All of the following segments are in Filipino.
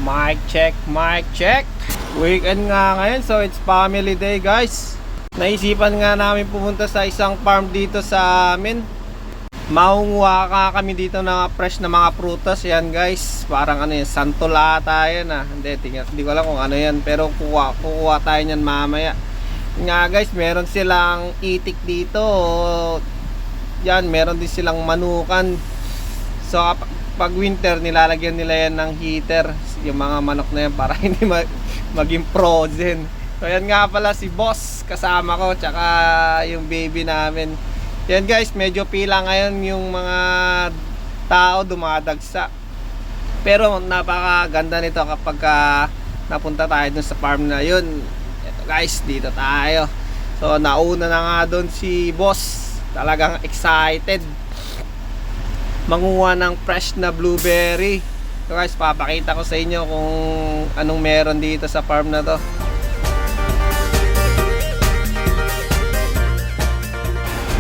Mic check, mic check. Weekend nga ngayon, so it's family day guys. Naisipan nga namin pumunta sa isang farm dito sa amin. Maunguha ka kami dito ng fresh na mga prutas. Yan guys, parang ano yan, santola tayo na. Hindi ko alam kung ano yan, pero kukuha tayo nyan mamaya. Nga guys, meron silang itik dito. Yan, meron din silang manukan. So pag winter, nilalagyan nila yan ng heater, yung mga manok na yan, para hindi maging frozen. So yan nga pala si boss kasama ko, tsaka yung baby namin. Yan guys, medyo pila ngayon yung mga tao dumadagsa. Pero napakaganda nito kapag napunta tayo dun sa farm na yun. Ito guys, dito tayo. So nauna na nga dun si boss. Talagang excited manguha ng fresh na blueberry. So guys, papakita ko sa inyo kung anong meron dito sa farm na to.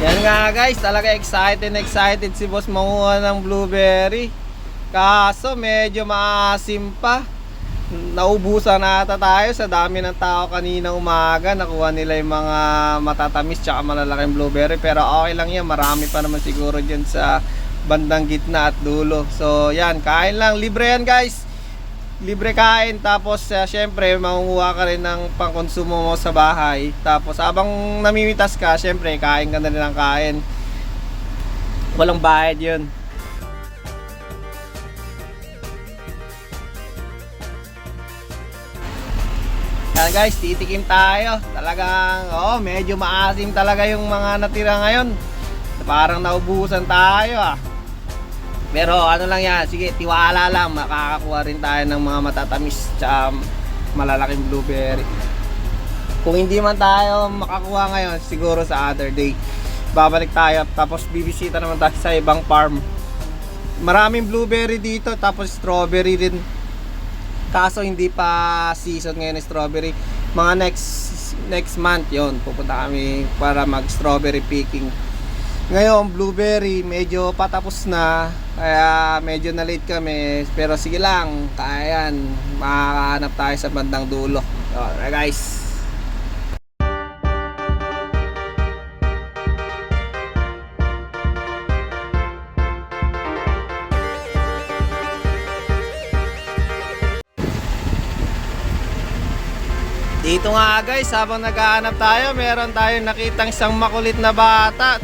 Yan nga guys, talaga excited si boss manguha ng blueberry. Kaso medyo maasim pa. Naubusan na ata tayo sa dami ng tao kanina umaga. Nakuha nila yung mga matatamis tsaka malalaking blueberry. Pero okay lang yan, marami pa naman siguro dyan sa bandang gitna at dulo. So yan, kain lang, libre yan guys. Libre kain, tapos syempre mangunguha ka rin ng pangkonsumo mo sa bahay. Tapos habang namimitas ka, syempre kain ka na rin ng kain. Walang bayad yun. Yan guys, titikim tayo. Talagang medyo maasim talaga yung mga natira ngayon. Parang naubusan tayo ah. Pero ano lang yan, sige, tiwala lang, makakakuha rin tayo ng mga matatamis tsaka malalaking blueberry. Kung hindi man tayo makakuha ngayon, siguro sa other day babalik tayo, tapos bibisita naman tayo sa ibang farm. Maraming blueberry dito, tapos strawberry rin. Kaso hindi pa season ngayon ng strawberry. Mga next month yon, pupunta kami para mag strawberry picking. Ngayon blueberry medyo patapos na, kaya medyo na late kami. Pero sige lang, kaya yan, makakahanap tayo sa bandang dulo. Alright guys. Dito nga guys, habang naghahanap tayo, meron tayong nakitang isang makulit na bata.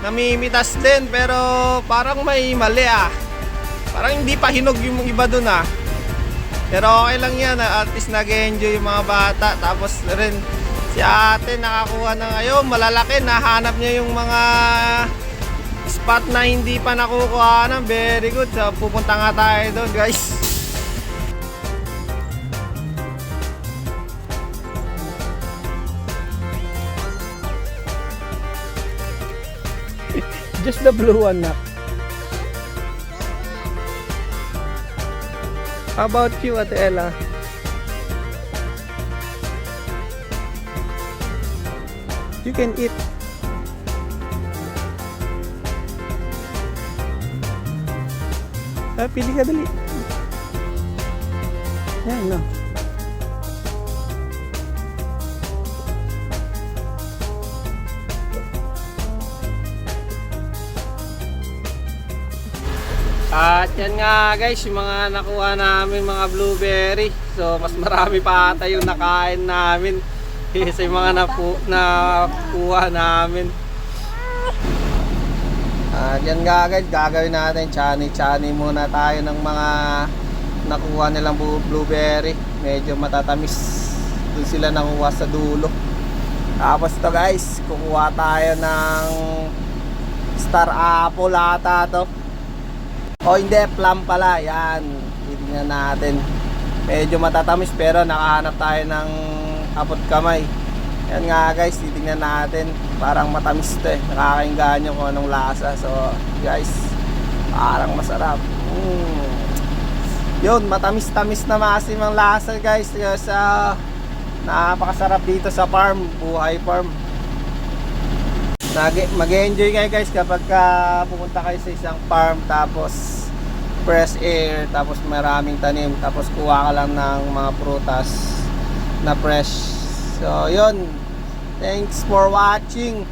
Namimitas din, pero parang may mali ah. Parang hindi pa hinog yung iba dun ah. Pero okay lang yan, at least nag-enjoy yung mga bata. Tapos rin si ate nakakuha na ngayon, malalaki. Nahanap niya yung mga spot na hindi pa nakukuha na. Very good, so pupunta nga tayo doon guys. Just the blue one, nak. How about you, Ate Ella? You can eat. Pili ka dali. Yan, no. At yan nga guys, yung mga nakuha namin mga blueberry. So mas marami pa ata yung nakain namin kaysa yung mga nakuha namin. At yan nga guys, gagawin natin chani muna tayo ng mga nakuha nilang blueberry. Medyo matatamis, dun sila nakuha sa dulo. Tapos to guys, kukuha tayo ng star apple ata to. O hindi, plum pala. Yan, titignan natin. Medyo matatamis pero nakahanap tayo ng apot kamay. Yan nga guys, titignan natin. Parang matamis to eh. Nakakainganyo kung anong lasa. So guys, parang masarap. Yun, matamis-tamis na maasim ang lasa guys. Sa napakasarap dito sa farm, buhay farm. Mag-enjoy kayo guys kapag pupunta kayo sa isang farm, tapos fresh air, tapos maraming tanim, tapos kuha ka lang ng mga prutas na fresh. So yun, thanks for watching.